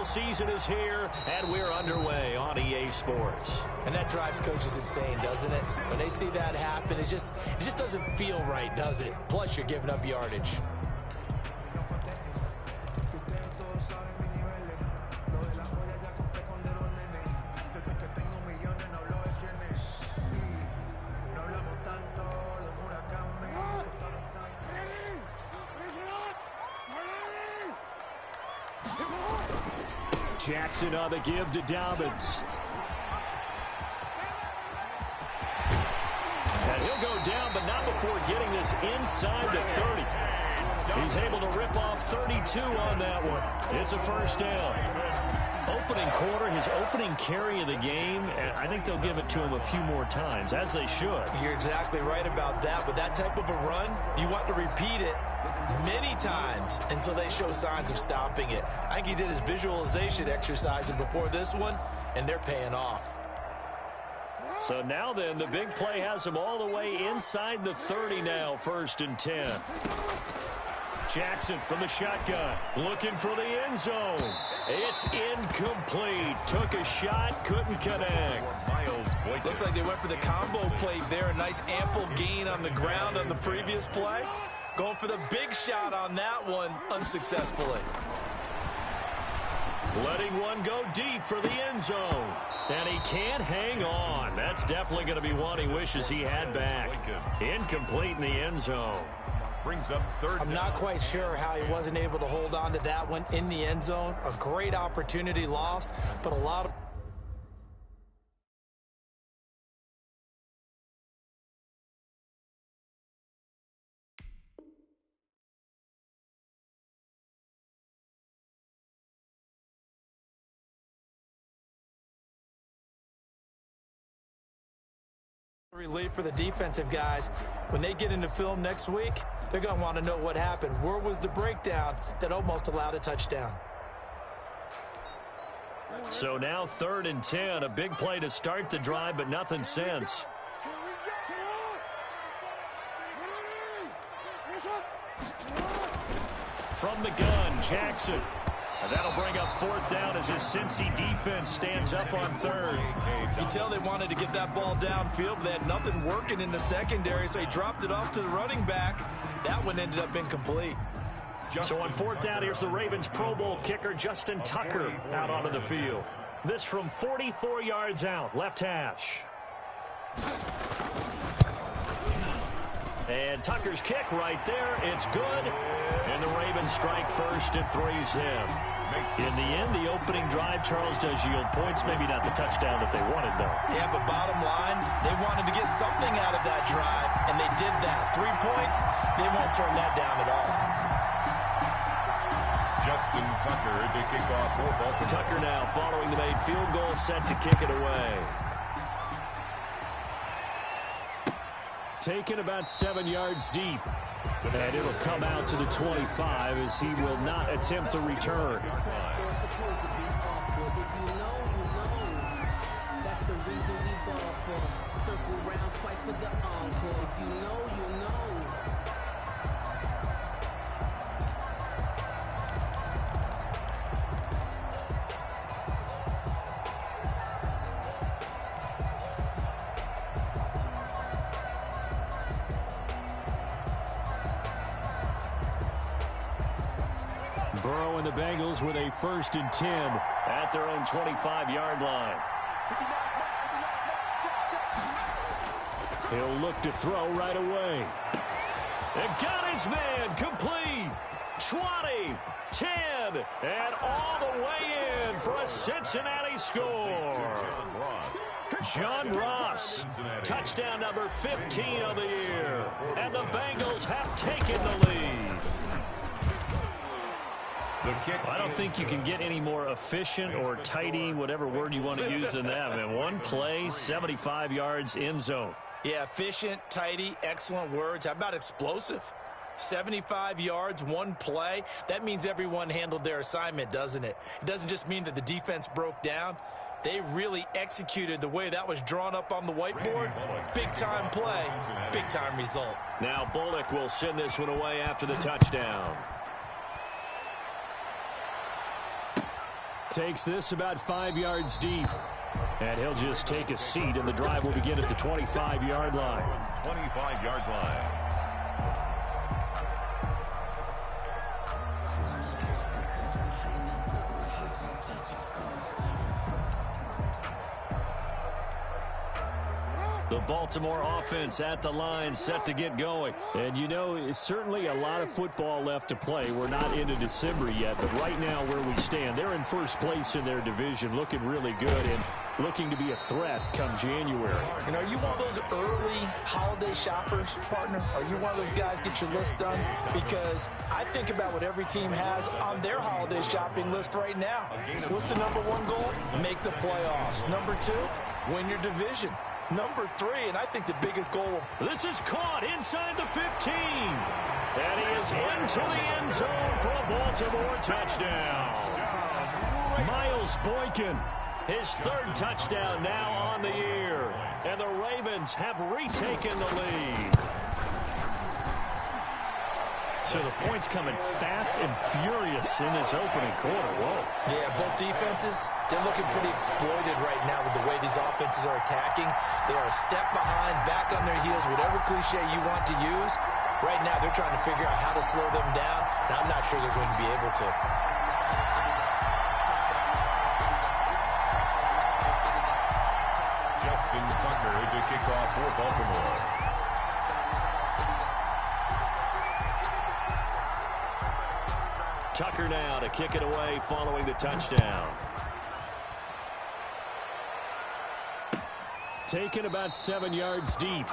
Football season is here, and we're underway on EA Sports. And that drives coaches insane, doesn't it? When they see that happen, it just doesn't feel right, does it? Plus, you're giving up yardage. Jackson on the give to Dobbins. And he'll go down, but not before getting this inside the 30. He's able to rip off 32 on that one. It's a first down. Opening quarter, his opening carry of the game, and I think they'll give it to him a few more times, as they should. You're exactly right about that. With that type of a run, you want to repeat it many times until they show signs of stopping it. I think he did his visualization exercising before this one, and they're paying off. So now then, the big play has him all the way inside the 30 now, 1st and 10. Jackson from the shotgun, looking for the end zone. It's incomplete. Took a shot, couldn't connect. Looks like they went for the combo play there. A nice ample gain on the ground on the previous play. Going for the big shot on that one, unsuccessfully. Letting one go deep for the end zone. And he can't hang on. That's definitely going to be one he wishes he had back. Incomplete in the end zone. Brings up third down. I'm not quite sure how he wasn't able to hold on to that one in the end zone. A great opportunity lost, but a lot of relief for the defensive guys. When they get into film next week, they're going to want to know what happened. Where was the breakdown that almost allowed a touchdown? So now 3rd and 10, a big play to start the drive, but nothing since. From the gun, Jackson. And that'll bring up 4th down as his Cincy defense stands up on 3rd. You can tell they wanted to get that ball downfield, but they had nothing working in the secondary, so he dropped it off to the running back. That one ended up incomplete. So on 4th down, here's the Ravens Pro Bowl kicker Justin Tucker out onto the field. This from 44 yards out, left hash. And Tucker's kick right there. It's good. And the Ravens strike first and 3's him. In the end, the opening drive, Charles, does yield points. Maybe not the touchdown that they wanted, though. Yeah, but bottom line, they wanted to get something out of that drive, and they did that. 3 points, they won't turn that down at all. Justin Tucker to kick off for Baltimore. Tucker now following the made field goal, set to kick it away. Taken about 7 yards deep. And it'll come out to the 25 as he will not attempt to return. Burrow and the Bengals with a 1st and 10 at their own 25-yard line. He'll look to throw right away. And got his man complete. 20, 10, and all the way in for a Cincinnati score. John Ross, touchdown number 15 of the year. And the Bengals have taken the lead. I don't think you can get any more efficient or tidy, whatever word you want to use in that. Man, one play, 75 yards, end zone. Yeah, efficient, tidy, excellent words. How about explosive? 75 yards, one play. That means everyone handled their assignment, doesn't it? It doesn't just mean that the defense broke down. They really executed the way that was drawn up on the whiteboard. Big-time play, big-time result. Now Bullock will send this one away after the touchdown. Takes this about 5 yards deep. And he'll just take a seat, and the drive will begin at the 25-yard line. 25-yard line. The Baltimore offense at the line, set to get going. And, you know, it's certainly a lot of football left to play. We're not into December yet, but right now where we stand, they're in first place in their division, looking really good and looking to be a threat come January. And are you one of those early holiday shoppers, partner? Are you one of those guys get your list done? Because I think about what every team has on their holiday shopping list right now. What's the number one goal? Make the playoffs. Number two, win your division. Number three, and I think the biggest goal. This is caught inside the 15. And he is into the end zone for a Baltimore touchdown. Miles Boykin, his third touchdown now on the year. And the Ravens have retaken the lead. So the points coming fast and furious in this opening quarter. Whoa. Yeah, both defenses, they're looking pretty exploited right now with the way these offenses are attacking. They are a step behind, back on their heels, whatever cliche you want to use. Right now, they're trying to figure out how to slow them down, and I'm not sure they're going to be able to. Justin Tucker to kick off for Baltimore. Tucker now to kick it away following the touchdown. Taken about 7 yards deep.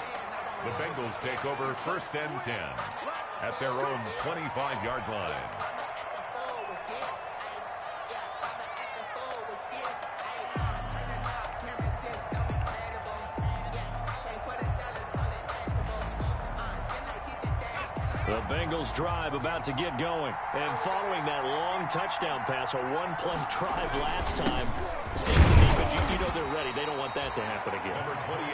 The Bengals take over 1st and 10 at their own 25-yard line. The Bengals drive about to get going. And following that long touchdown pass, a one-play drive last time, safety defense, you know they're ready. They don't want that to happen again.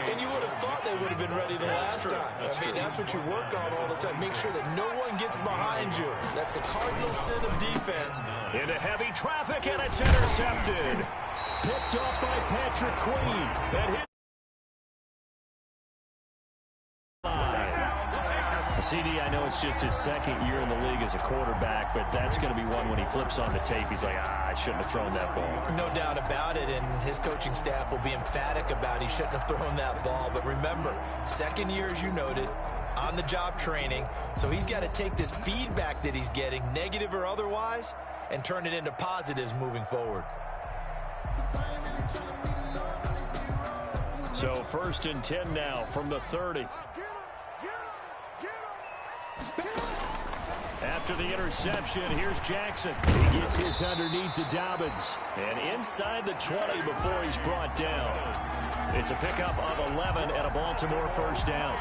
And you would have thought they would have been ready the last time. That's what you work on all the time. Make sure that no one gets behind you. That's the cardinal sin of defense. Into heavy traffic, and it's intercepted. Picked off by Patrick Queen. And hit. CD, I know it's just his second year in the league as a quarterback, but that's going to be one when he flips on the tape. He's like, I shouldn't have thrown that ball. No doubt about it, and his coaching staff will be emphatic about he shouldn't have thrown that ball. But remember, second year, as you noted, on-the-job training, so he's got to take this feedback that he's getting, negative or otherwise, and turn it into positives moving forward. So 1st and 10 now from the 30. After the interception, here's Jackson. He gets his underneath to Dobbins. And inside the 20 before he's brought down. It's a pickup of 11 and a Baltimore first down.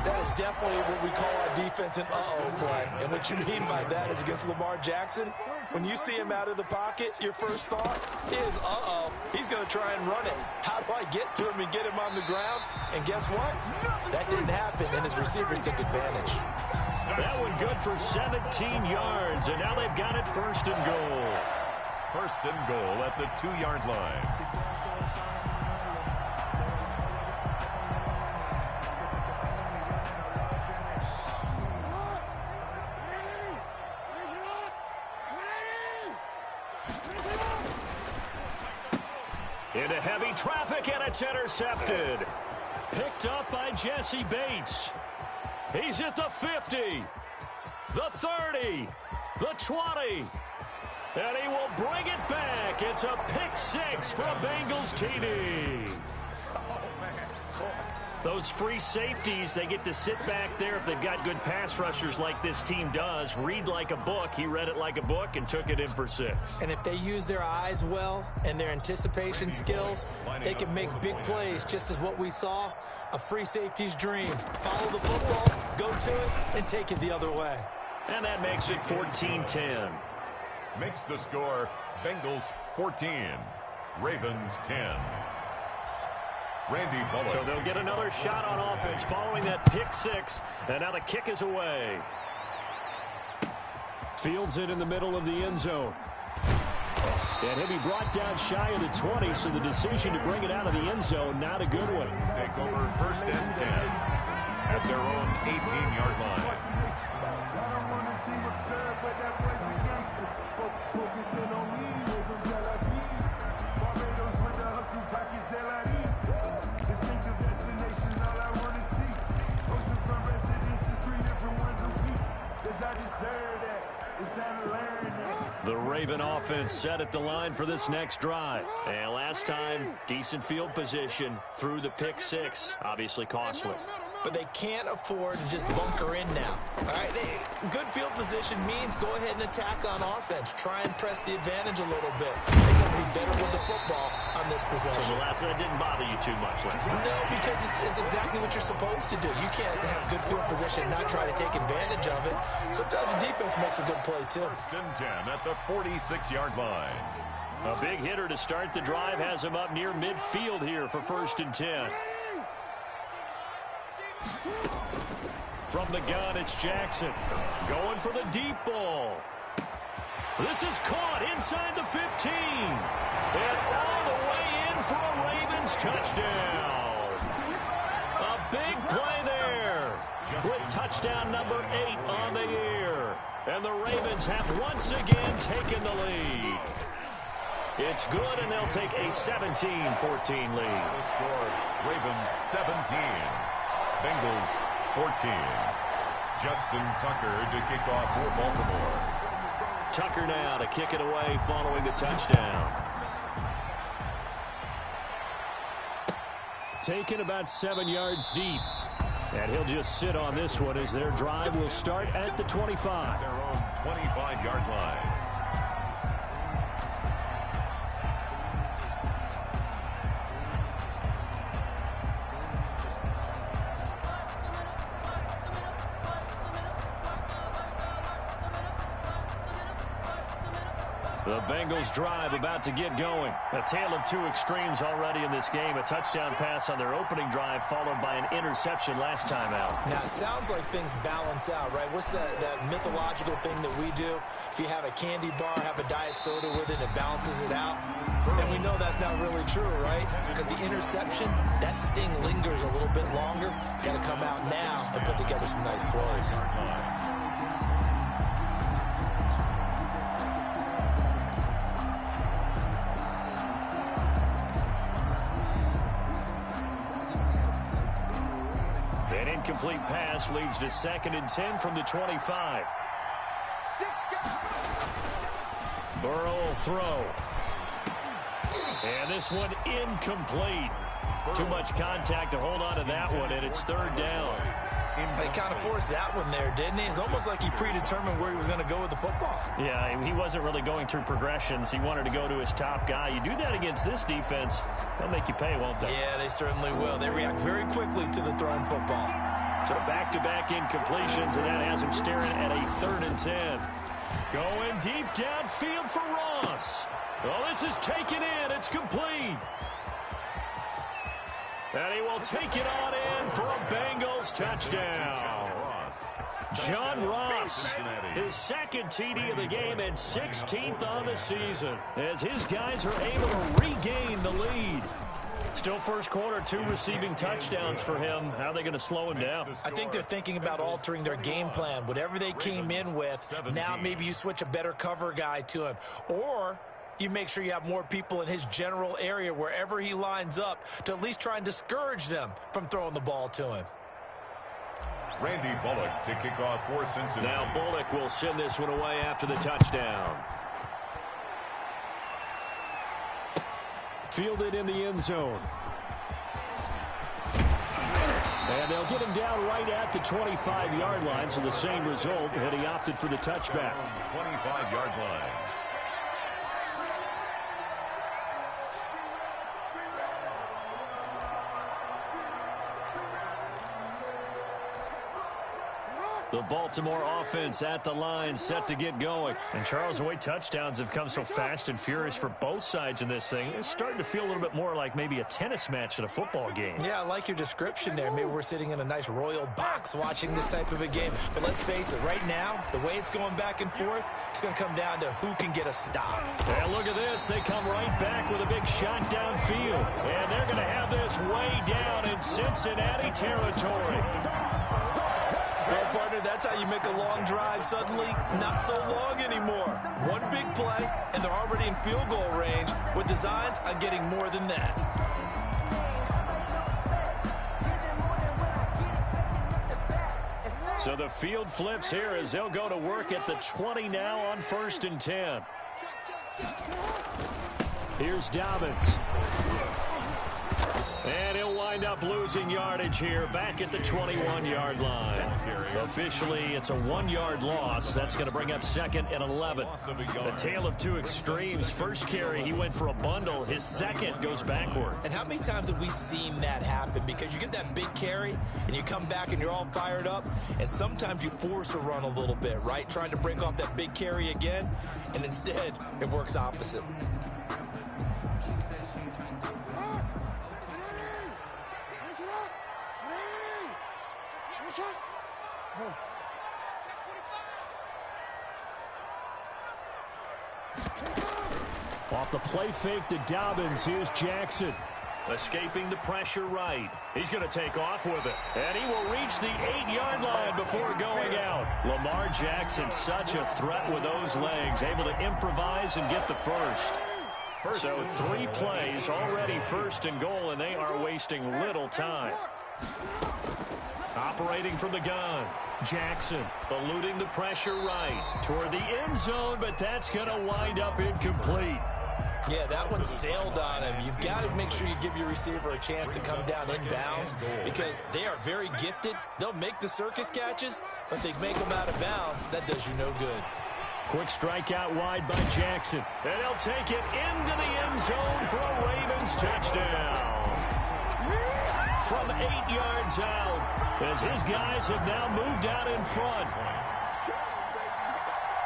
That is definitely what we call our defense an uh-oh play. And what you mean by that is against Lamar Jackson, when you see him out of the pocket, your first thought is, uh-oh, he's going to try and run it. How do I get to him and get him on the ground? And guess what? That didn't happen, and his receivers took advantage. That one good for 17 yards, and now they've got it 1st and goal. 1st and goal at the 2-yard line. Into heavy traffic, and it's intercepted. Picked up by Jesse Bates. He's at the 50, the 30, the 20, and he will bring it back. It's a pick six for a Bengals TD. Those free safeties, they get to sit back there if they've got good pass rushers like this team does. Read like a book. He read it like a book and took it in for 6. And if they use their eyes well and their anticipation skills, they can make big plays, just as what we saw, a free safety's dream. Follow the football, go to it, and take it the other way. And that makes it 14-10. Makes the score Bengals 14, Ravens 10. Randy Bullock. So they'll get another shot on offense following that pick six. And now the kick is away. Fields it in the middle of the end zone. And he'll be brought down shy of the 20, so the decision to bring it out of the end zone, not a good one. Take over first and 10 at their own 18-yard line. The Raven offense set at the line for this next drive. And last time, decent field position through the pick six. Obviously costly. But they can't afford to just bunker in now. All right, good field position means go ahead and attack on offense. Try and press the advantage a little bit. They have to be better with the football on this possession. So the last one didn't bother you too much last time. No, because it's exactly what you're supposed to do. You can't have good field position and not try to take advantage of it. Sometimes the defense makes a good play, too. First and 10 at the 46-yard line. A big hitter to start the drive has him up near midfield here for first and 10. From the gun, it's Jackson. Going for the deep ball. This is caught inside the 15. And all the way in for a Ravens touchdown. A big play there. With touchdown number 8 on the year. And the Ravens have once again taken the lead. It's good, and they'll take a 17-14 lead. The score, Ravens 17. Bengals 14. Justin Tucker to kick off for Baltimore. Tucker now to kick it away following the touchdown. Taken about 7 yards deep. And he'll just sit on this one as their drive will start at the 25. Their own 25-yard line. The Bengals drive about to get going. A tale of two extremes already in this game. A touchdown pass on their opening drive followed by an interception last time out. Now, it sounds like things balance out, right? What's that mythological thing that we do? If you have a candy bar, have a diet soda with it, it balances it out. And we know that's not really true, right? Because the interception, that sting lingers a little bit longer. Got to come out now and put together some nice plays. Incomplete pass leads to 2nd and 10 from the 25. Burrow will throw. And this one incomplete. Too much contact to hold on to that one, and it's 3rd down. They kind of forced that one there, didn't he? It's almost like he predetermined where he was going to go with the football. Yeah, he wasn't really going through progressions. He wanted to go to his top guy. You do that against this defense, they'll make you pay, won't they? Yeah, they certainly will. They react very quickly to the thrown football. So back-to-back incompletions, and that has him staring at a 3rd and 10. Going deep downfield for Ross. Well, this is taken in. It's complete. And he will take it on in for a Bengals touchdown. John Ross, his 2nd TD of the game and 16th on the season, as his guys are able to regain the lead. Still first quarter, 2 receiving touchdowns for him. How are they going to slow him down? I think they're thinking about altering their game plan. Whatever they came in with, now maybe you switch a better cover guy to him. Or you make sure you have more people in his general area wherever he lines up to at least try and discourage them from throwing the ball to him. Randy Bullock to kick off for Cincinnati. Now Bullock will send this one away after the touchdown. Fielded in the end zone. And they'll get him down right at the 25-yard line, so the same result, and he opted for the touchback. 25-yard line. The Baltimore offense at the line, set to get going. And Charles, the way touchdowns have come so fast and furious for both sides in this thing, it's starting to feel a little bit more like maybe a tennis match than a football game. Yeah, I like your description there. Maybe we're sitting in a nice royal box watching this type of a game. But let's face it, right now, the way it's going back and forth, it's going to come down to who can get a stop. And look at this. They come right back with a big shot downfield. And they're going to have this way down in Cincinnati territory. Well, partner, that's how you make a long drive suddenly not so long anymore. One big play, and they're already in field goal range with designs on getting more than that. So the field flips here as they'll go to work at the 20 now on 1st and 10. Here's Dobbins. And he'll wind up losing yardage here back at the 21-yard line. Officially, it's a 1-yard loss. That's going to bring up 2nd and 11. The tale of two extremes. First carry, he went for a bundle. His second goes backward. And how many times have we seen that happen? Because you get that big carry, and you come back and you're all fired up, and sometimes you force a run a little bit, right? Trying to break off that big carry again, and instead, it works opposite. Off the play fake to Dobbins, here's Jackson. Escaping the pressure right. He's going to take off with it. And he will reach the 8-yard line before going out. Lamar Jackson, such a threat with those legs, able to improvise and get the first. So 3 plays, already 1st and goal, and they are wasting little time. Operating from the gun. Jackson eluding the pressure right toward the end zone, but that's going to wind up incomplete. Yeah, that one sailed on him. You've got to make sure you give your receiver a chance to come down inbounds because they are very gifted. They'll make the circus catches, but they make them out of bounds. That does you no good. Quick strike out wide by Jackson. And he'll take it into the end zone for a Ravens touchdown. From 8 yards out, as his guys have now moved out in front.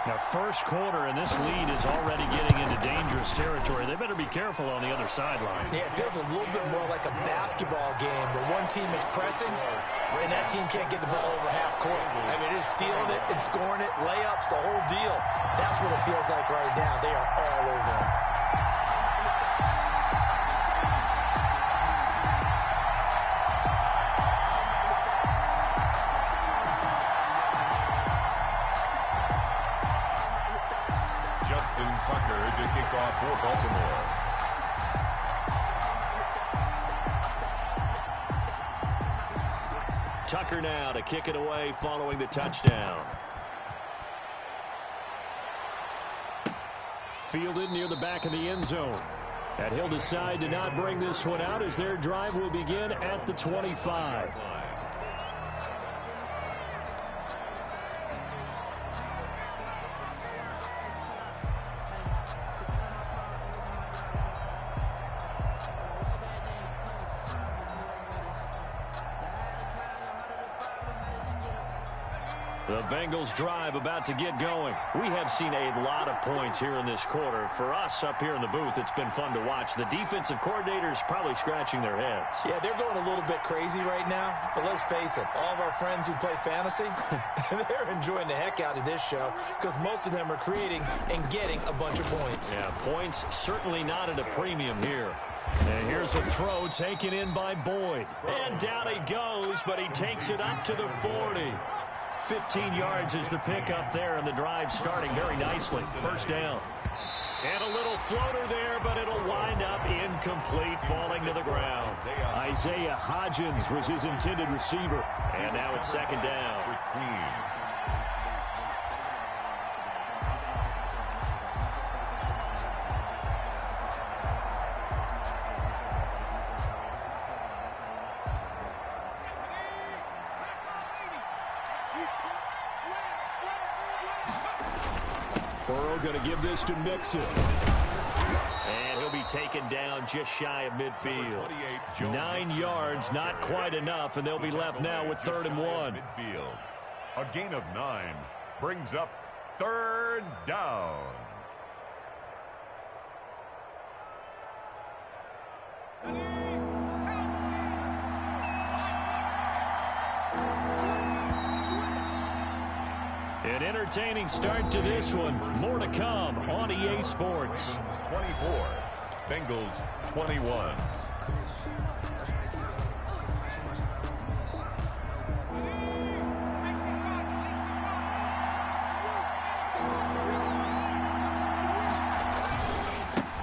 Now, first quarter, and this lead is already getting into dangerous territory. They better be careful on the other sideline. Yeah, it feels a little bit more like a basketball game where one team is pressing, and that team can't get the ball over half court. I mean, it is stealing it and scoring it, layups, the whole deal. That's what it feels like right now. They are all over them. Tucker to kick off for Baltimore. Tucker now to kick it away following the touchdown. Fielded near the back of the end zone. And he'll decide to not bring this one out as their drive will begin at the 25. The Bengals drive about to get going. We have seen a lot of points here in this quarter. For us up here in the booth, it's been fun to watch. The defensive coordinators probably scratching their heads. Yeah, they're going a little bit crazy right now. But let's face it, all of our friends who play fantasy, they're enjoying the heck out of this show because most of them are creating and getting a bunch of points. Yeah, points certainly not at a premium here. And here's a throw taken in by Boyd. And down he goes, but he takes it up to the 40. 15 yards is the pickup there, and the drive starting very nicely. First down. And a little floater there, but it'll wind up incomplete, falling to the ground. Isaiah Hodgins was his intended receiver. And now it's 2nd down. Burrow going to give this to Mixon. And he'll be taken down just shy of midfield. 9 yards, not quite enough, and they'll be left now with 3rd and 1. A gain of 9 brings up 3rd down. An entertaining start to this one. More to come on EA Sports. 24, Bengals 21.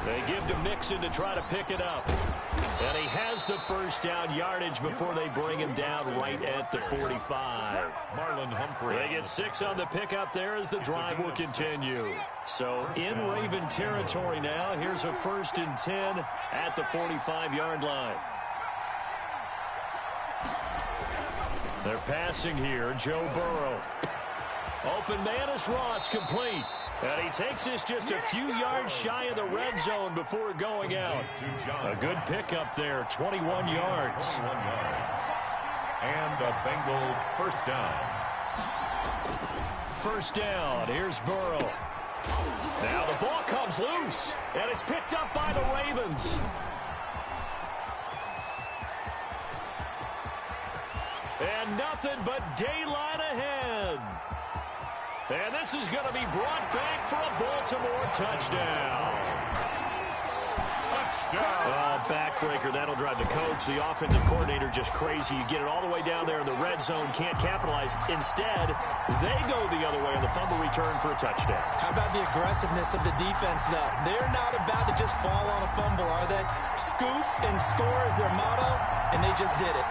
They give to Mixon to try to pick it up. And he has the first down yardage before they bring him down right at the 45. Marlon Humphrey. They get 6 on the pickup there as the drive will continue. So in Raven territory now. Here's a 1st and 10 at the 45-yard line. They're passing here. Joe Burrow. Open man is Ross, complete. And he takes this just a few yards shy of the red zone before going out. A good pickup there, 21 yards. 21 yards. And a Bengal first down. First down, here's Burrow. Now the ball comes loose, and it's picked up by the Ravens. And nothing but daylight ahead. And this is going to be brought back for a Baltimore touchdown. Touchdown. Backbreaker. That'll drive the coach, the offensive coordinator, just crazy. You get it all the way down there in the red zone, can't capitalize. Instead, they go the other way on the fumble return for a touchdown. How about the aggressiveness of the defense, though? They're not about to just fall on a fumble, are they? Scoop and score is their motto, and they just did it.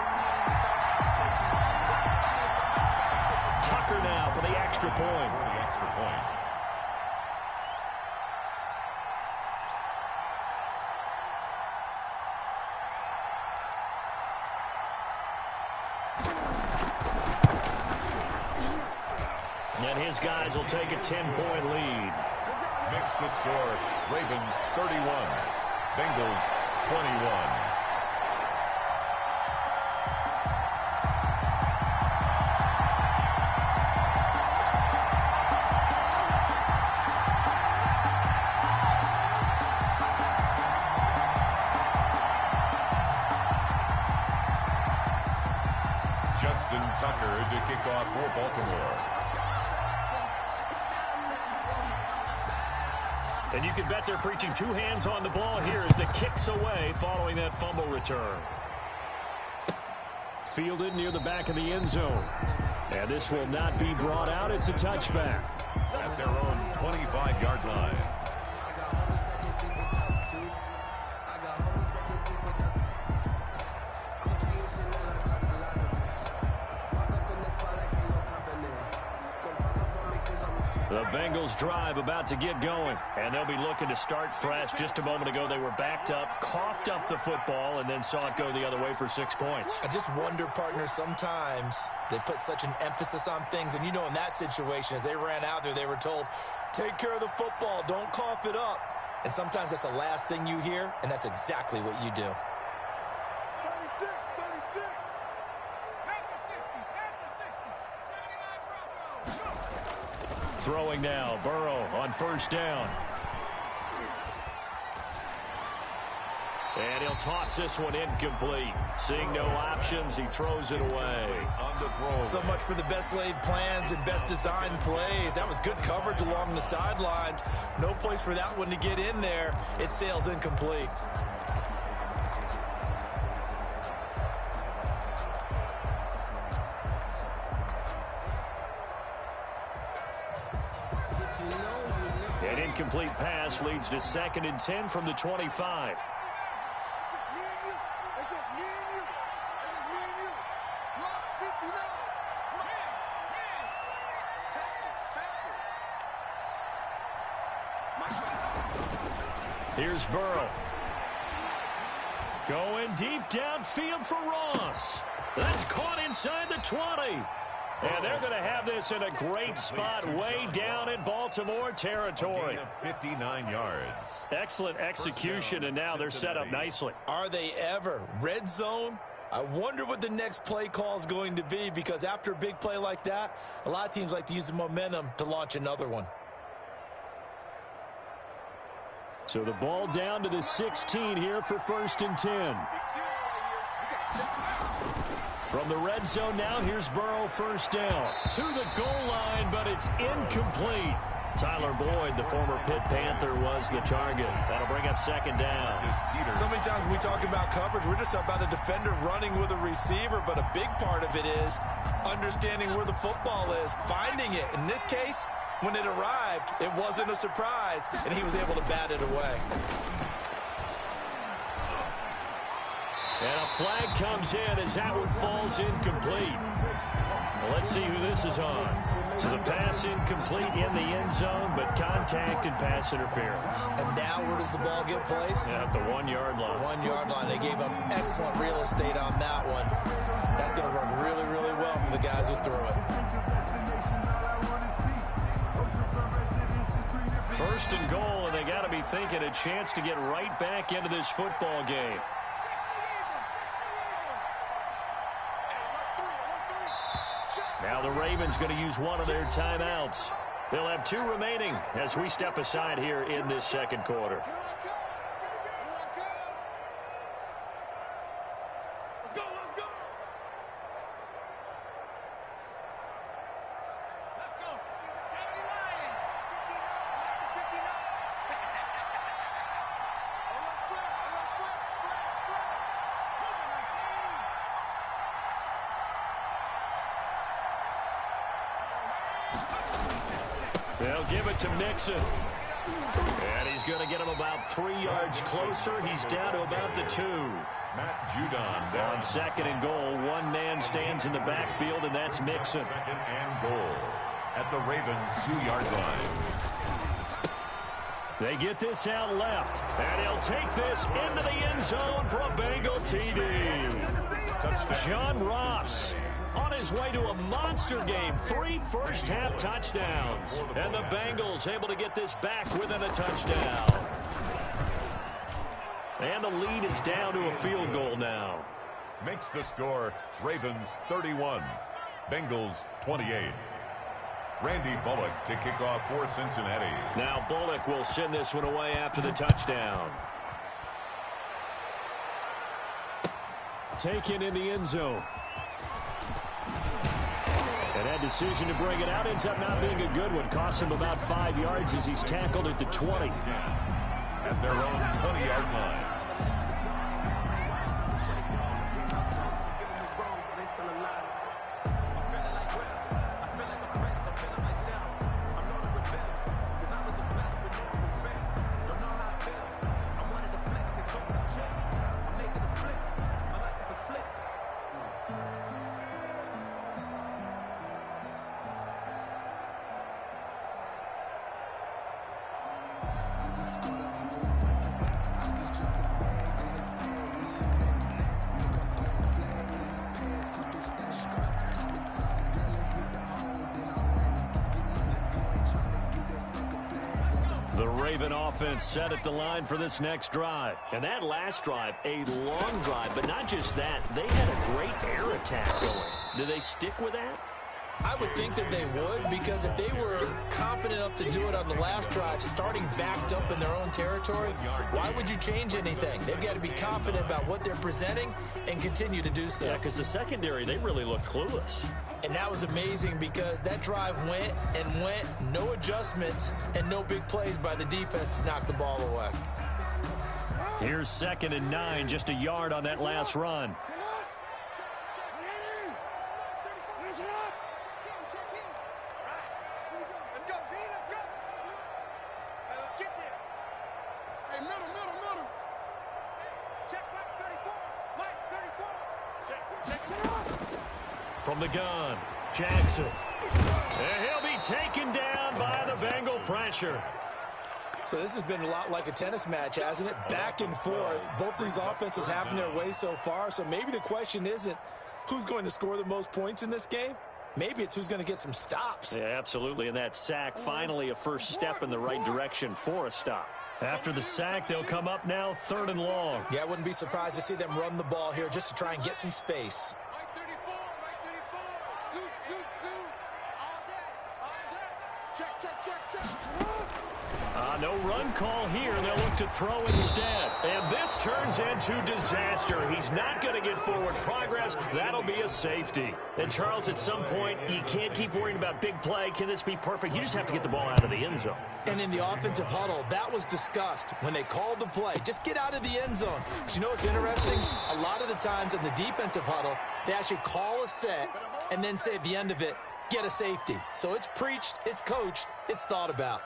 Tucker now for the extra point. The extra point. And his guys will take a 10-point lead. Makes the score. Ravens 31. Bengals 21. Tucker to kick off for Baltimore. And you can bet they're preaching 2 hands on the ball here as the kicks away following that fumble return. Fielded near the back of the end zone. And this will not be brought out. It's a touchback. At their own 25-yard line. The Bengals drive about to get going, and they'll be looking to start fresh. Just a moment ago, they were backed up, coughed up the football, and then saw it go the other way for 6 points. I just wonder, partner, sometimes they put such an emphasis on things, and you know in that situation, as they ran out there, they were told, take care of the football, don't cough it up. And sometimes that's the last thing you hear, and that's exactly what you do. 36, 36. Throwing now, Burrow on first down. And he'll toss this one incomplete. Seeing no options, he throws it away. On the throw. So much for the best laid plans and best designed plays. That was good coverage along the sidelines. No place for that one to get in there. It sails incomplete. An incomplete pass leads to 2nd and 10 from the 25. Here's Burrow. Going deep downfield for Ross. That's caught inside the 20. And they're going to have this in a great spot way down in Baltimore territory. 59 yards. Excellent execution, and now they're set up nicely. Are they ever? Red zone? I wonder what the next play call is going to be, because after a big play like that, a lot of teams like to use the momentum to launch another one. So the ball down to the 16 here for 1st and 10. From the red zone now, here's Burrow, 1st down. To the goal line, but it's incomplete. Tyler Boyd, the former Pitt Panther, was the target. That'll bring up 2nd down. So many times when we talk about coverage, we're just about a defender running with a receiver, but a big part of it is understanding where the football is, finding it. In this case, when it arrived, it wasn't a surprise, and he was able to bat it away. And a flag comes in as that one falls incomplete. Well, let's see who this is on. So the pass incomplete in the end zone, but contact and pass interference. And now where does the ball get placed? Yeah, at the 1-yard line. 1-yard line. They gave up excellent real estate on that one. That's going to work really, really well for the guys who threw it. 1st and goal, and they got to be thinking a chance to get right back into this football game. Now the Ravens going to use one of their timeouts. They'll have 2 remaining as we step aside here in this 2nd quarter. They'll give it to Mixon. And he's going to get him about 3 yards closer. He's down to about the 2. Matt Judon down. On 2nd and goal, one man stands in the backfield, and that's Mixon. 2nd and goal at the Ravens' 2-yard line. They get this out left, and he'll take this into the end zone for a Bengal TD. Touchdown. John Ross on his way to a monster game. 3 first-half touchdowns. And the Bengals able to get this back within a touchdown. And the lead is down to a field goal now. Makes the score Ravens 31, Bengals 28. Randy Bullock to kick off for Cincinnati. Now Bullock will send this one away after the touchdown. Taken in the end zone. And that decision to bring it out ends up not being a good one. Costs him about 5 yards as he's tackled at the 20. At their own 20-yard line. The Raven offense set at the line for this next drive. And that last drive, a long drive, but not just that. They had a great air attack going. Do they stick with that? I would think that they would, because if they were confident enough to do it on the last drive, starting backed up in their own territory, why would you change anything? They've got to be confident about what they're presenting and continue to do so. Yeah, because the secondary, they really look clueless. And that was amazing, because that drive went and went, no adjustments and no big plays by the defense to knock the ball away. Here's 2nd and 9, just a yard on that last run. From the gun, Jackson. And he'll be taken down by the Bengal pressure. So this has been a lot like a tennis match, hasn't it? Back and forth. Both these offenses having their way so far. So maybe the question isn't who's going to score the most points in this game. Maybe it's who's going to get some stops. Yeah, absolutely. And that sack, finally a first step in the right direction for a stop. After the sack, they'll come up now 3rd and long. Yeah, I wouldn't be surprised to see them run the ball here just to try and get some space. No run call here. They'll look to throw instead. And this turns into disaster. He's not going to get forward progress. That'll be a safety. And, Charles, at some point, you can't keep worrying about big play. Can this be perfect? You just have to get the ball out of the end zone. And in the offensive huddle, that was discussed when they called the play. Just get out of the end zone. But you know what's interesting? A lot of the times in the defensive huddle, they actually call a set and then say at the end of it, get a safety. So it's preached, it's coached, it's thought about.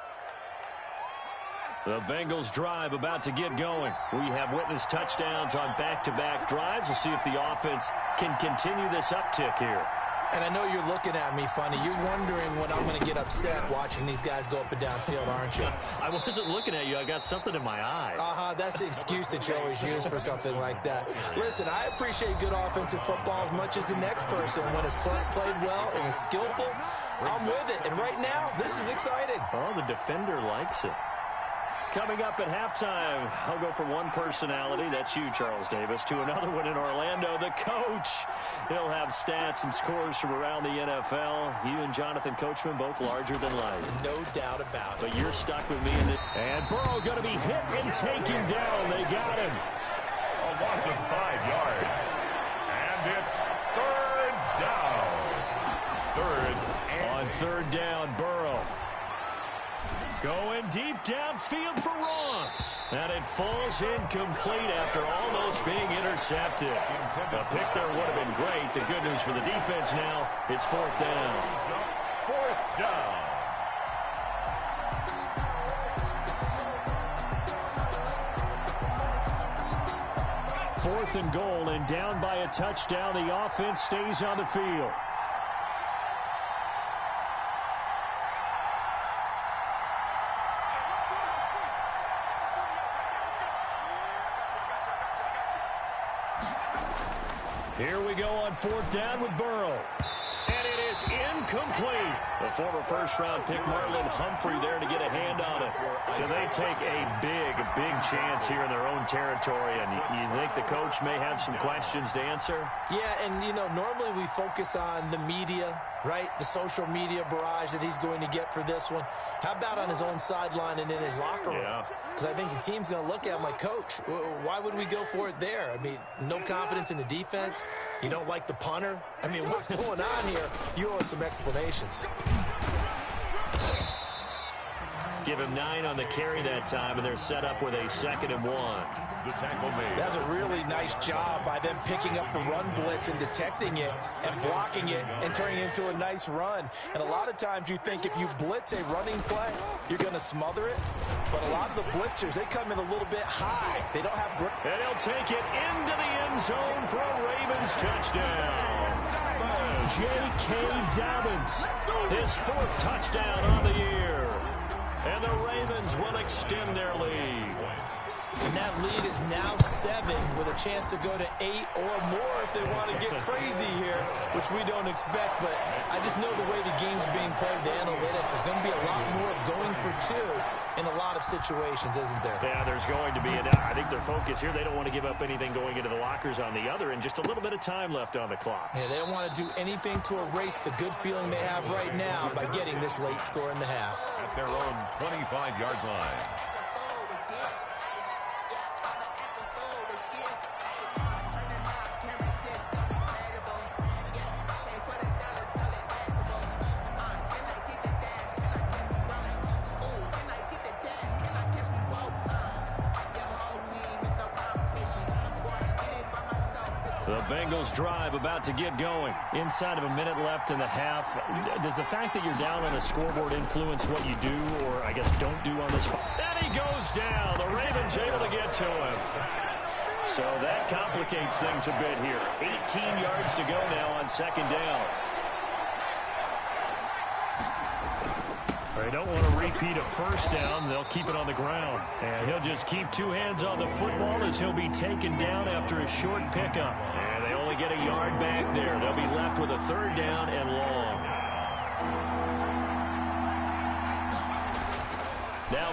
The Bengals drive about to get going. We have witnessed touchdowns on back-to-back drives. We'll see if the offense can continue this uptick here. And I know you're looking at me funny. You're wondering when I'm going to get upset watching these guys go up and down field, aren't you? I wasn't looking at you. I got something in my eye. That's the excuse that you always use for something like that. Listen, I appreciate good offensive football as much as the next person. When it's played well and is skillful, I'm with it. And right now, this is exciting. Oh, the defender likes it. Coming up at halftime, I'll go from one personality, that's you, Charles Davis, to another one in Orlando, the coach. He'll have stats and scores from around the NFL. You and Jonathan Coachman, both larger than life. No doubt about it. But you're stuck with me. And Burrow going to be hit and taken down. They got him. A loss of 5 yards. And it's 3rd down. On 3rd down, Burrow. Going deep downfield for Ross. And it falls incomplete after almost being intercepted. A pick there would have been great. The good news for the defense now, it's 4th down. 4th down. Fourth and goal, and down by a touchdown. The offense stays on the field. Here we go on 4th down with Burrow. And it is incomplete. The former first-round pick, Marlon Humphrey, there to get a hand on it. So they take a big chance here in their own territory. And you think the coach may have some questions to answer? Yeah, and, you know, normally we focus on the media, right? The social media barrage that he's going to get for this one. How about on his own sideline and in his locker room? Yeah. Because I think the team's going to look at him like, Coach, why would we go for it there? I mean, no confidence in the defense. You don't like the punter. I mean, what's going on here? You owe us some explanations. Give him 9 on the carry that time, and they're set up with a 2nd and 1. The tackle made. That's a really nice job by them picking up the run blitz and detecting it and blocking it and turning it into a nice run. And a lot of times you think if you blitz a running play, you're going to smother it. But a lot of the blitzers, they come in a little bit high. They don't have grip. And he'll take it into the end zone for a Ravens touchdown. J.K. Dobbins, his 4th touchdown on the year. And the Ravens will extend their lead. And that lead is now 7 with a chance to go to 8 or more if they want to get crazy here, which we don't expect. But I just know the way the game's being played, the analytics, there's going to be a lot more of going for 2 in a lot of situations, isn't there? Yeah, there's going to be. And I think their focus here, they don't want to give up anything going into the lockers on the other, and just a little bit of time left on the clock. Yeah, they don't want to do anything to erase the good feeling they have right now by getting this late score in the half. At their own 25-yard line. The Bengals drive about to get going. Inside of a minute left in the half. Does the fact that you're down on the scoreboard influence what you do, or I guess don't do on this? And he goes down. The Ravens able to get to him. So that complicates things a bit here. 18 yards to go now on 2nd down. They don't want to repeat a 1st down. They'll keep it on the ground. And he'll just keep 2 hands on the football as he'll be taken down after a short pickup. And they only get a yard back there. They'll be left with a 3rd down and long.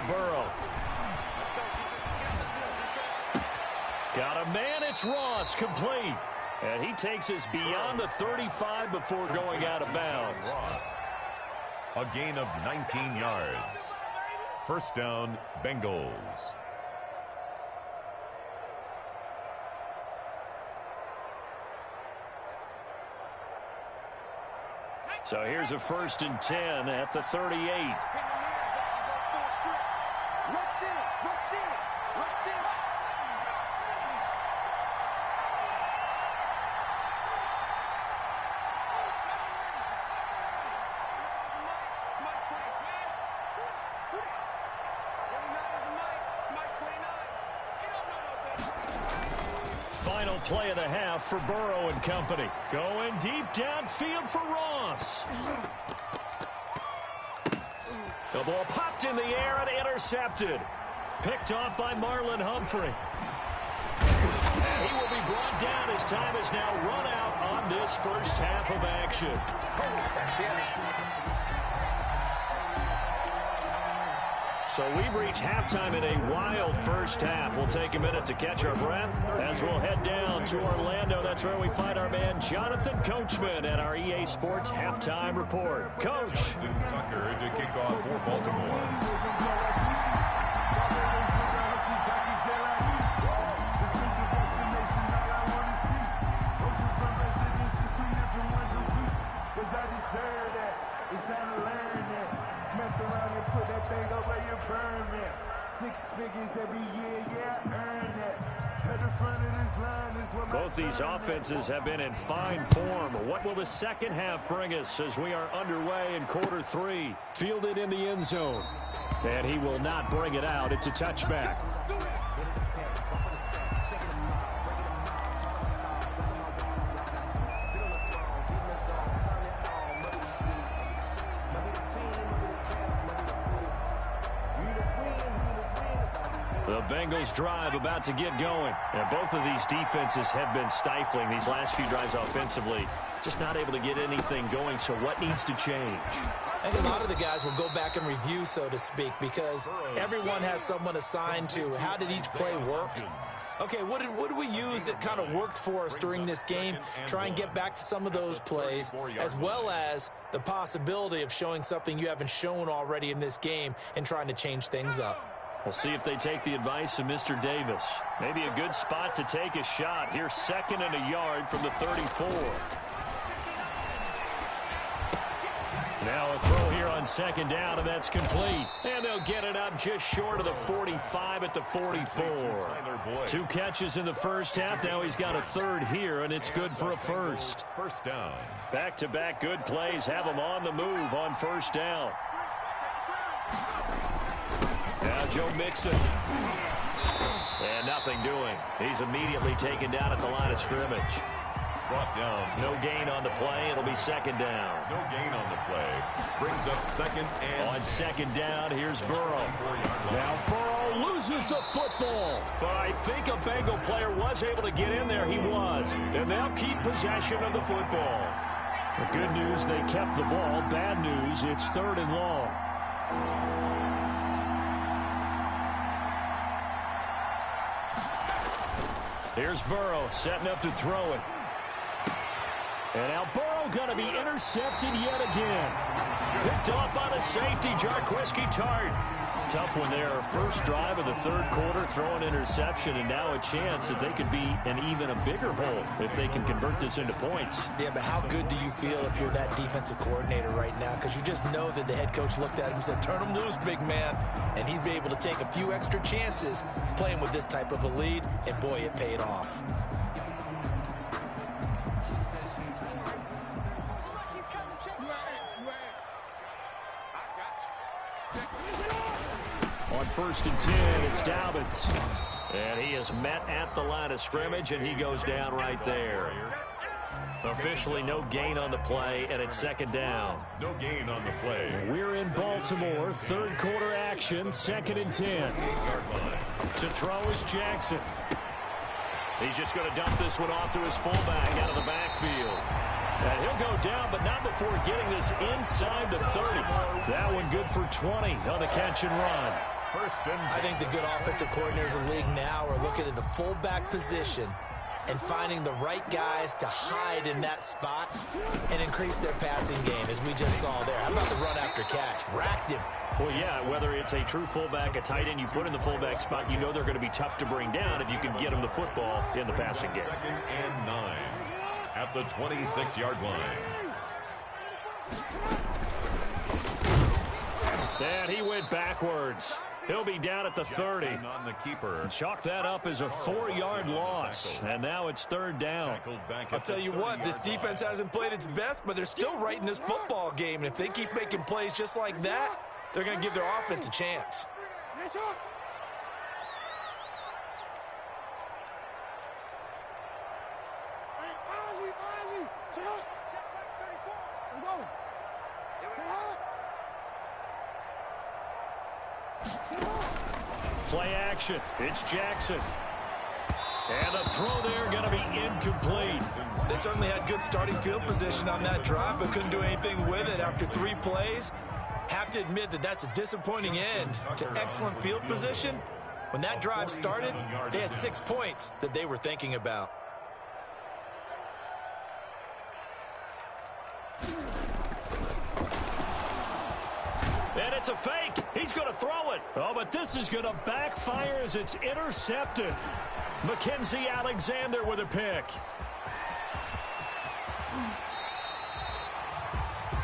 Burrow. Got a man, it's Ross, complete. And he takes us beyond the 35 before going out of bounds. A gain of 19 yards. First down, Bengals. So here's a 1st and 10 at the 38. Final play of the half for Burrow and company. Going deep downfield for Ross. The ball popped in the air and intercepted. Picked off by Marlon Humphrey. And he will be brought down as time is now run out on this first half of action. So we've reached halftime in a wild first half. We'll take a minute to catch our breath as we'll head down to Orlando. That's where we find our man Jonathan Coachman at our EA Sports Halftime Report. Coach. Justin Tucker to kick off for Baltimore. Both these offenses have been in fine form. What will the second half bring us as we are underway in quarter 3? Fielded in the end zone. And he will not bring it out. It's a touchback. The Bengals drive about to get going. And both of these defenses have been stifling these last few drives offensively. Just not able to get anything going. So what needs to change? I think a lot of the guys will go back and review, so to speak, because everyone has someone assigned to how did each play work. Okay, what did we use that kind of worked for us during this game? Try and get back to some of those plays, as well as the possibility of showing something you haven't shown already in this game and trying to change things up. We'll see if they take the advice of Mr. Davis. Maybe a good spot to take a shot. Here's 2nd and a yard from the 34. Now a throw here on 2nd down, and that's complete. And they'll get it up just short of the 45 at the 44. 2 catches in the first half. Now he's got a 3rd here, and it's good for a 1st. First down. Back-to-back good plays have him on the move on 1st down. Now Joe Mixon. And nothing doing. He's immediately taken down at the line of scrimmage. Brought down. No gain on the play. It'll be 2nd down. No gain on the play. Brings up 2nd and... On 2nd down, here's Burrow. Now Burrow loses the football. But I think a Bengal player was able to get in there. He was. And they'll keep possession of the football. The good news, they kept the ball. Bad news, it's 3rd and long. Here's Burrow setting up to throw it. And now Burrow going to be intercepted yet again. Picked off by the safety, Jarquiski Tart. Tough one there. First drive of the 3rd quarter, throw an interception, and now a chance that they could be in even a bigger hole if they can convert this into points. Yeah, but how good do you feel if you're that defensive coordinator right now? Because you just know that the head coach looked at him and said, turn him loose, big man. And he'd be able to take a few extra chances playing with this type of a lead, and boy, it paid off. On 1st and 10, it's Dobbins. And he is met at the line of scrimmage, and he goes down right there. Officially no gain on the play, and it's 2nd down. No gain on the play. We're in Baltimore, 3rd quarter action, 2nd and 10. To throw is Jackson. He's just going to dump this one off to his fullback out of the backfield. And he'll go down, but not before getting this inside the 30. That one good for 20 on the catch and run. First and 10. I think the good offensive coordinators in the league now are looking at the fullback position and finding the right guys to hide in that spot and increase their passing game, as we just saw there. How about the run after catch? Racked him. Well, yeah, whether it's a true fullback, a tight end, you put in the fullback spot, you know they're going to be tough to bring down if you can get them the football in the passing game. Second and 9 at the 26-yard line. And he went backwards. He'll be down at the 30. On the keeper. Chalk that up as a 4-yard loss. And now it's third down. I'll tell you what, this defense hasn't played its best, but they're still right in this football game. And if they keep making plays just like that, they're going to give their offense a chance. Play action. It's Jackson. And the throw there going to be incomplete. They certainly had good starting field position on that drive, but couldn't do anything with it after 3 plays. Have to admit that that's a disappointing end to excellent field position. When that drive started, they had 6 points that they were thinking about. And it's a fake. He's going to throw it. Oh, but this is going to backfire as it's intercepted. Mackenzie Alexander with a pick.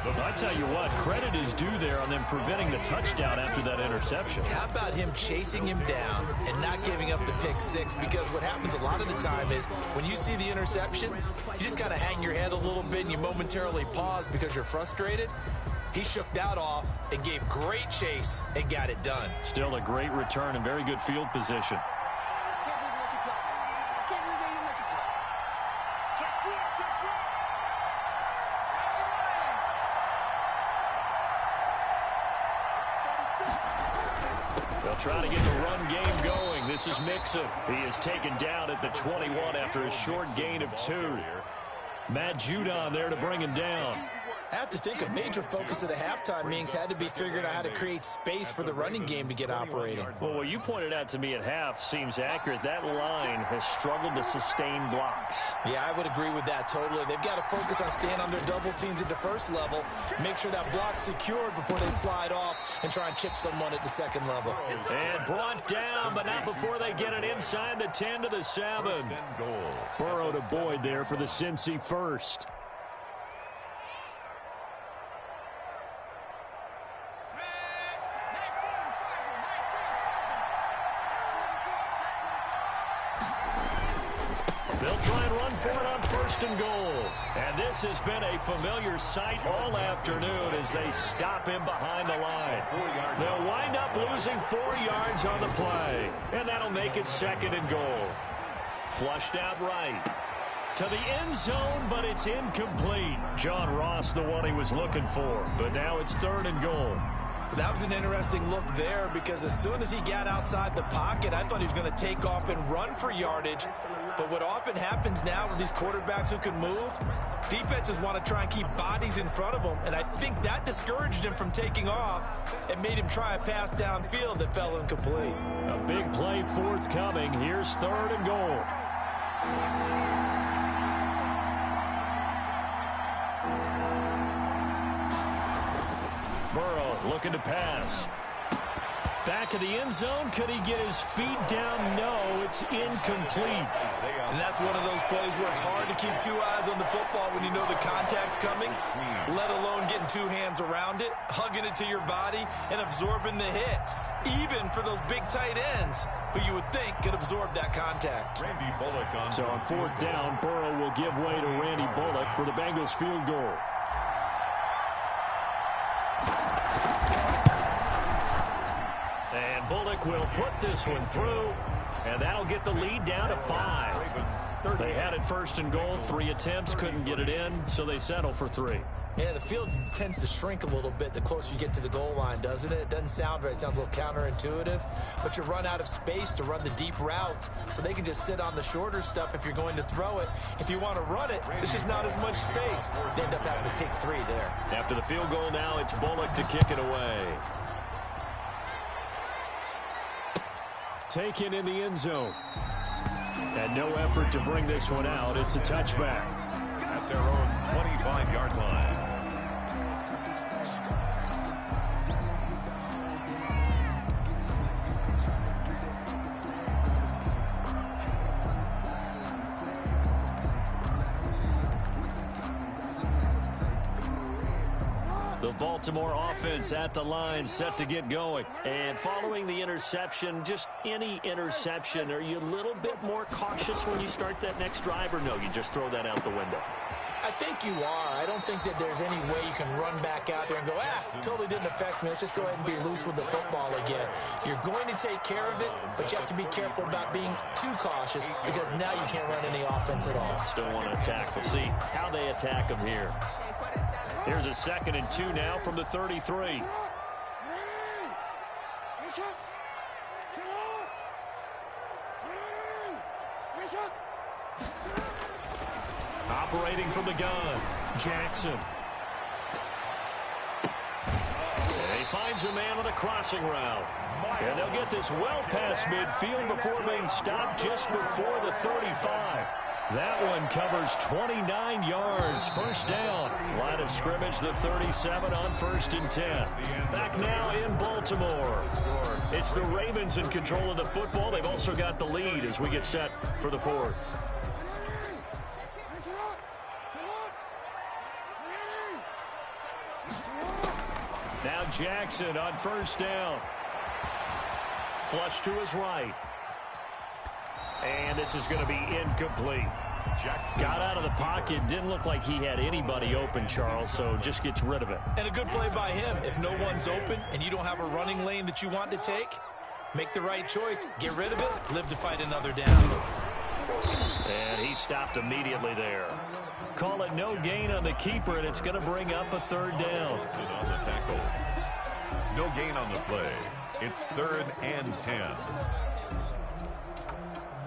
I tell you what, credit is due there on them preventing the touchdown after that interception. How about him chasing him down and not giving up the pick 6? Because what happens a lot of the time is when you see the interception, you just kind of hang your head a little bit and you momentarily pause because you're frustrated. He shook that off and gave great chase and got it done. Still a great return and very good field position. They'll try to get the run game going. This is Mixon. He is taken down at the 21 after a short gain of 2. Matt Judon there to bring him down. I have to think a major focus of the halftime meetings had to be figuring out how to create space for the running game to get operating. Well, what you pointed out to me at half seems accurate. That line has struggled to sustain blocks. Yeah, I would agree with that totally. They've got to focus on staying on their double teams at the first level, make sure that block's secured before they slide off and try and chip someone at the second level. And brought down, but not before they get it inside the 10 to the 7. Burrow to Boyd there for the Cincy first. They'll try and run for it on 1st and goal. And this has been a familiar sight all afternoon as they stop him behind the line. They'll wind up losing 4 yards on the play. And that'll make it 2nd and goal. Flushed out right. To the end zone, but it's incomplete. John Ross, the one he was looking for. But now it's 3rd and goal. That was an interesting look there because as soon as he got outside the pocket, I thought he was going to take off and run for yardage. But what often happens now with these quarterbacks who can move, defenses want to try and keep bodies in front of them, and I think that discouraged him from taking off and made him try a pass downfield that fell incomplete. A big play forthcoming. Here's 3rd and goal. Burrow looking to pass. Back of the end zone. Could he get his feet down? No, it's incomplete. And that's one of those plays where it's hard to keep 2 eyes on the football when you know the contact's coming, let alone getting 2 hands around it, hugging it to your body, and absorbing the hit, even for those big tight ends who you would think could absorb that contact. So on 4th down, Burrow will give way to Randy Bullock for the Bengals field goal. And Bullock will put this one through, and that'll get the lead down to 5. They had it 1st and goal, 3 attempts, couldn't get it in, so they settle for 3. Yeah, the field tends to shrink a little bit the closer you get to the goal line, doesn't it? It doesn't sound right. It sounds a little counterintuitive, but you run out of space to run the deep routes, so they can just sit on the shorter stuff if you're going to throw it. If you want to run it, there's just not as much space. They end up having to take 3 there. After the field goal now, it's Bullock to kick it away. taken in the end zone. And no effort to bring this one out. It's a touchback. At their own 25-yard line. The Baltimore offense at the line, set to get going. And following the interception, just any interception, are you a little bit more cautious when you start that next drive, or no, you just throw that out the window? I think you are. I don't think that there's any way you can run back out there and go, totally didn't affect me. Let's just go ahead and be loose with the football again. You're going to take care of it, but you have to be careful about being too cautious because now you can't run any offense at all. Still want to attack. We'll see how they attack them here. Here's a 2nd and 2 now from the 33. Operating from the gun, Jackson. And he finds a man on a crossing route. And they'll get this well past midfield before being stopped just before the 35. That one covers 29 yards. First down. Line of scrimmage, the 37 on 1st and 10. Back now in Baltimore. It's the Ravens in control of the football. They've also got the lead as we get set for the 4th. Now Jackson on 1st down. Flush to his right. And this is going to be incomplete. Got out of the pocket. Didn't look like he had anybody open, Charles, so just gets rid of it. And a good play by him. If no one's open and you don't have a running lane that you want to take, make the right choice. Get rid of it. Live to fight another down. And he stopped immediately there. Call it no gain on the keeper, and it's going to bring up a 3rd down. On the tackle. No gain on the play. It's 3rd and 10.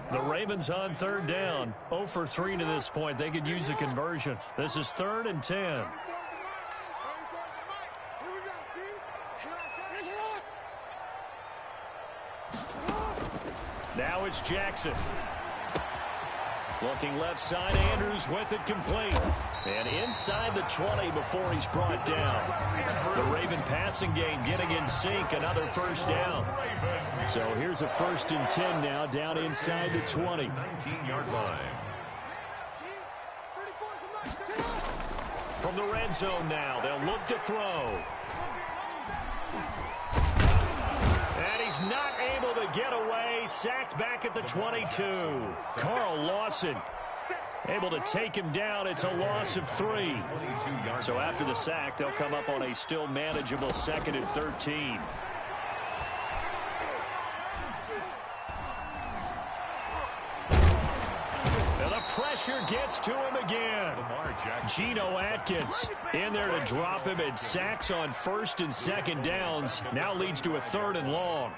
The Ravens on 3rd down. 0 for 3 to this point. They could use a conversion. This is 3rd and 10. Now it's Jackson. Looking left side, Andrews with it complete. And inside the 20 before he's brought down. The Raven passing game getting in sync, another 1st down. So here's a 1st and 10 now, down inside the 20. 19-yard line. From the red zone now, they'll look to throw. And he's not able to get away. Sacked back at the 22. Carl Lawson able to take him down. It's a loss of 3. So after the sack, they'll come up on a still manageable 2nd and 13. And the pressure gets to him again. Geno Atkins in there to drop him, and sacks on 1st and 2nd downs. Now leads to a 3rd and long.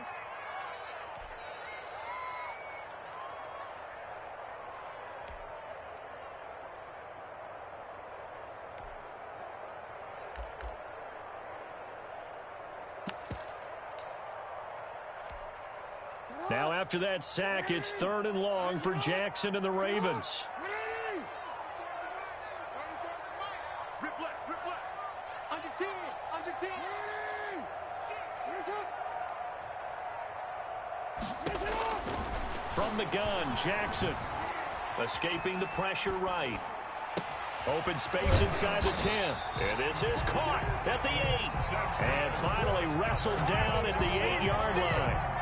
Now after that sack, it's 3rd and long for Jackson and the Ravens. From the gun, Jackson escaping the pressure right. Open space inside the 10. And this is caught at the 8. And finally wrestled down at the 8-yard line.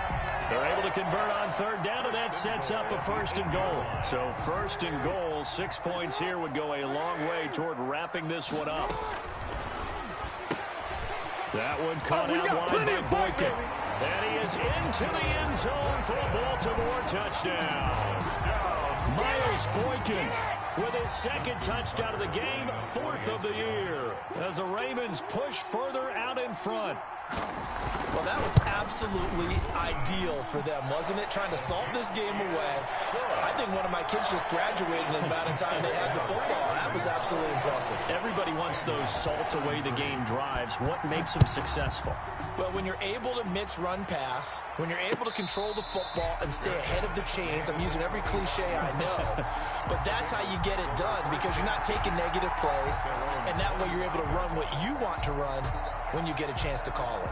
They're able to convert on 3rd down, and that sets up a 1st and goal. So 1st and goal, 6 points here would go a long way toward wrapping this one up. That one caught out wide by Boykin. And he is into the end zone for a Baltimore touchdown. Miles Boykin with his 2nd touchdown of the game, 4th of the year, as the Ravens push further out in front. Well, that was absolutely ideal for them, wasn't it? Trying to salt this game away. I think one of my kids just graduated in the amount of time they had the football. That was absolutely impressive. Everybody wants those salt away the game drives. What makes them successful? Well, when you're able to mix run pass, when you're able to control the football and stay ahead of the chains, I'm using every cliche I know, but that's how you get it done because you're not taking negative plays, and that way you're able to run what you want to run when you get a chance to call it.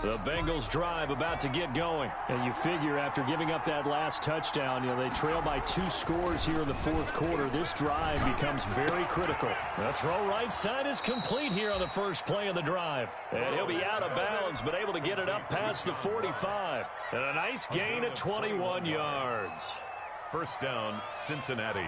The Bengals drive about to get going. And you figure after giving up that last touchdown, they trail by 2 scores here in the fourth quarter. This drive becomes very critical. The throw right side is complete here on the first play of the drive. And he'll be out of bounds, but able to get it up past the 45. And a nice gain of 21 yards. First down, Cincinnati.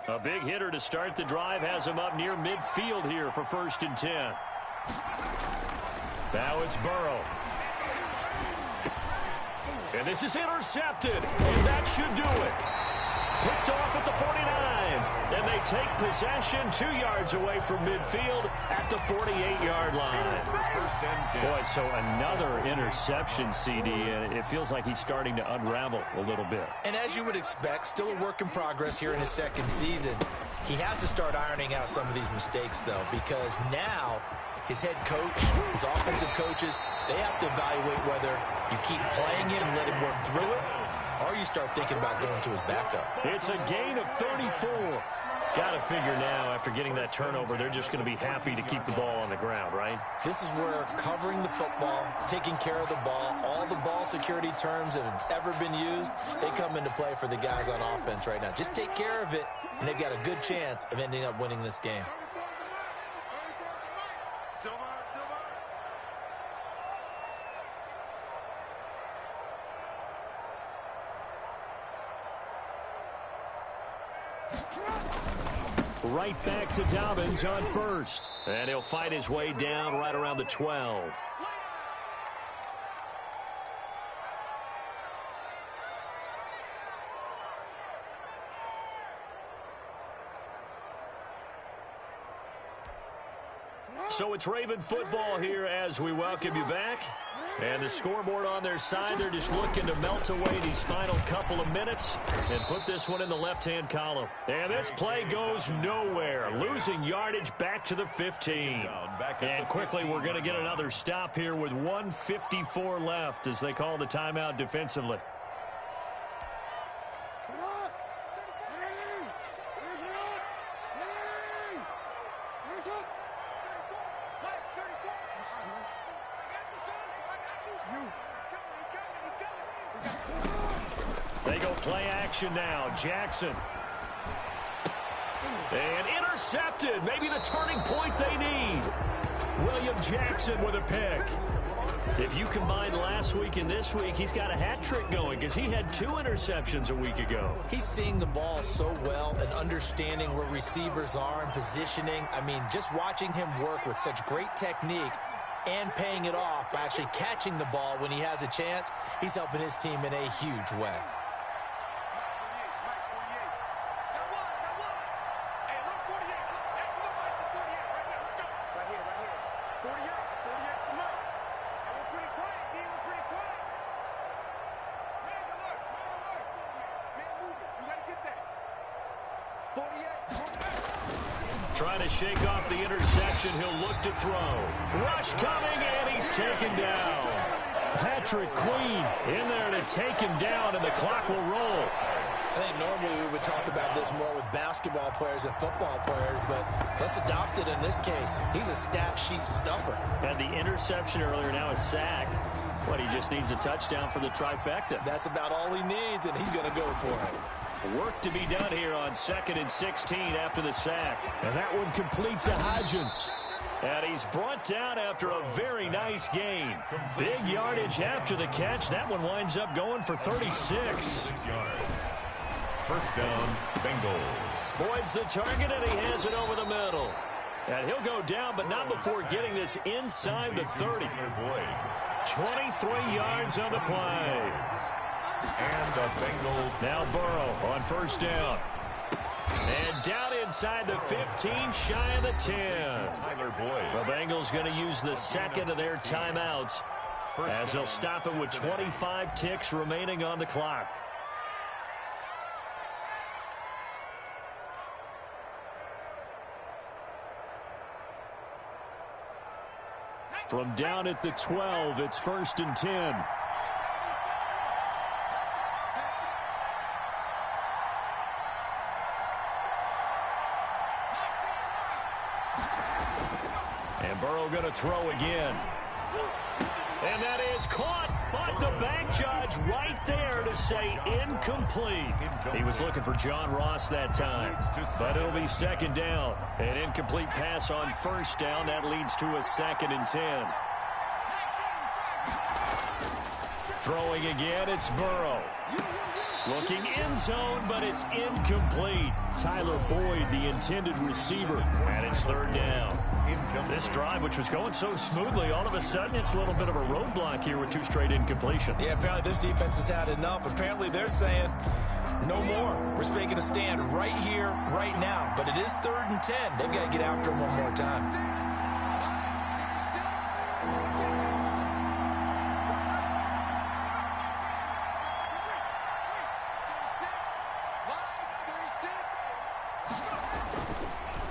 A big hitter to start the drive has him up near midfield here for 1st and 10. Now it's Burrow. And this is intercepted, and that should do it. Picked off at the 49, and they take possession 2 yards away from midfield at the 48-yard line. Boy, so another interception, CD, and it feels like he's starting to unravel a little bit. And as you would expect, still a work in progress here in his second season. He has to start ironing out some of these mistakes, though, because now his head coach, his offensive coaches, they have to evaluate whether you keep playing him and let him work through it, or you start thinking about going to his backup. It's a gain of 34. Got to figure now, after getting that turnover, they're just going to be happy to keep the ball on the ground, right? This is where covering the football, taking care of the ball, all the ball security terms that have ever been used, they come into play for the guys on offense right now. Just take care of it, and they've got a good chance of ending up winning this game. Right back to Dobbins on first. And he'll fight his way down right around the 12. So it's Raven football here as we welcome you back. And the scoreboard on their side, they're just looking to melt away these final couple of minutes and put this one in the left-hand column. And this play goes nowhere, losing yardage back to the 15. And quickly, we're going to get another stop here with 1:54 left as they call the timeout defensively. They go play action now. Jackson. And intercepted. Maybe the turning point they need. William Jackson with a pick. If you combine last week and this week, he's got a hat trick going because he had 2 interceptions a week ago. He's seeing the ball so well and understanding where receivers are and positioning. I mean, just watching him work with such great technique and paying it off by actually catching the ball when he has a chance, he's helping his team in a huge way. Trying to shake off the interception. He'll look to throw. Rush coming, and he's taken down. Patrick Queen in there to take him down, and the clock will roll. I think normally we would talk about this more with basketball players and football players, but let's adopt it in this case. He's a stat sheet stuffer. Had the interception earlier, now a sack. What, he just needs a touchdown for the trifecta. That's about all he needs, and he's going to go for it. Work to be done here on 2nd and 16 after the sack. And that one complete to Hodgins. And he's brought down after a very nice gain. Big yardage after the catch. That one winds up going for 36. 6 yards. First down, Bengals. Boyd's the target, and he has it over the middle. And he'll go down, but not before getting this inside the 30. 23 yards on the play. And the Bengals. Now Burrow on first down. And down inside the 15, shy of the 10. Tyler Boyd. The Bengals going to use the second of their timeouts as they'll stop it with 25 ticks remaining on the clock. From down at the 12, it's 1st and 10. And Burrow going to throw again. And that is caught, but the bank judge right there to say incomplete. He was looking for John Ross that time, but it'll be 2nd down. An incomplete pass on 1st down. That leads to a 2nd and 10. Throwing again, it's Burrow. Looking end zone, but it's incomplete. Tyler Boyd, the intended receiver, and it's 3rd down. This drive, which was going so smoothly, all of a sudden it's a little bit of a roadblock here with 2 straight incompletions. Yeah, apparently this defense has had enough. Apparently they're saying no more. We're making a stand right here, right now. But it is 3rd and 10. They've got to get after him one more time.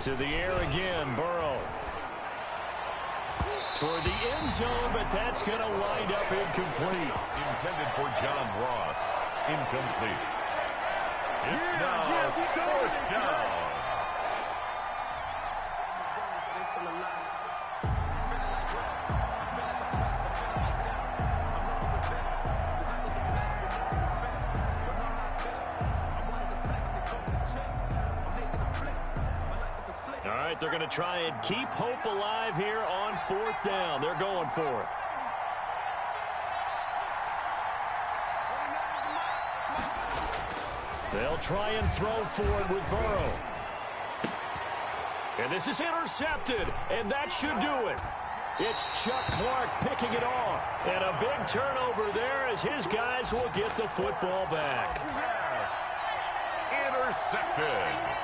To the air again, Burrow. Toward the end zone, but that's going to wind up incomplete. Intended for John Ross. Incomplete. It's now 4th down. All right, they're going to try and keep hope alive here on 4th down. They're going for it. They'll try and throw for it with Burrow. And this is intercepted, and that should do it. It's Chuck Clark picking it off. And a big turnover there as his guys will get the football back. Intercepted.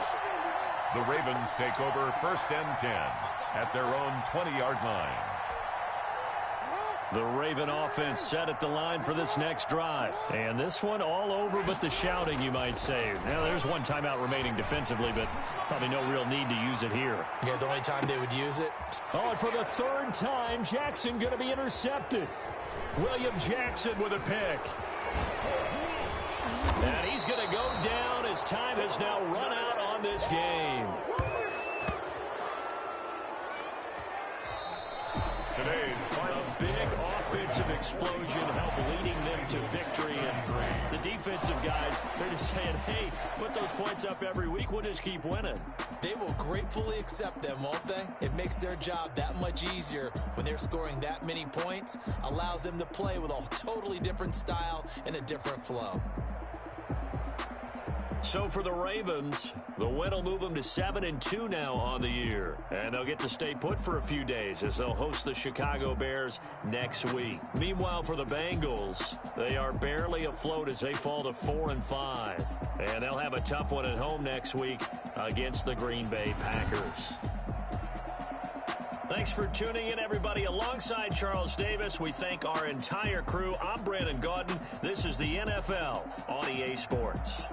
The Ravens take over 1st and 10 at their own 20-yard line. The Raven offense set at the line for this next drive. And this one all over but the shouting, you might say. Now, there's 1 timeout remaining defensively, but probably no real need to use it here. Yeah, the only time they would use it. Oh, and for the 3rd time, Jackson going to be intercepted. William Jackson with a pick. And he's going to go down as time has now run out on this game. Today's final big offensive explosion help leading them to victory. And the defensive guys, they're just saying, hey, put those points up every week. We'll just keep winning. They will gratefully accept them, won't they? It makes their job that much easier when they're scoring that many points. Allows them to play with a totally different style and a different flow. So for the Ravens, the win will move them to 7-2 now on the year. And they'll get to stay put for a few days as they'll host the Chicago Bears next week. Meanwhile, for the Bengals, they are barely afloat as they fall to 4-5. And they'll have a tough one at home next week against the Green Bay Packers. Thanks for tuning in, everybody. Alongside Charles Davis, we thank our entire crew. I'm Brandon Gaudin. This is the NFL on EA Sports.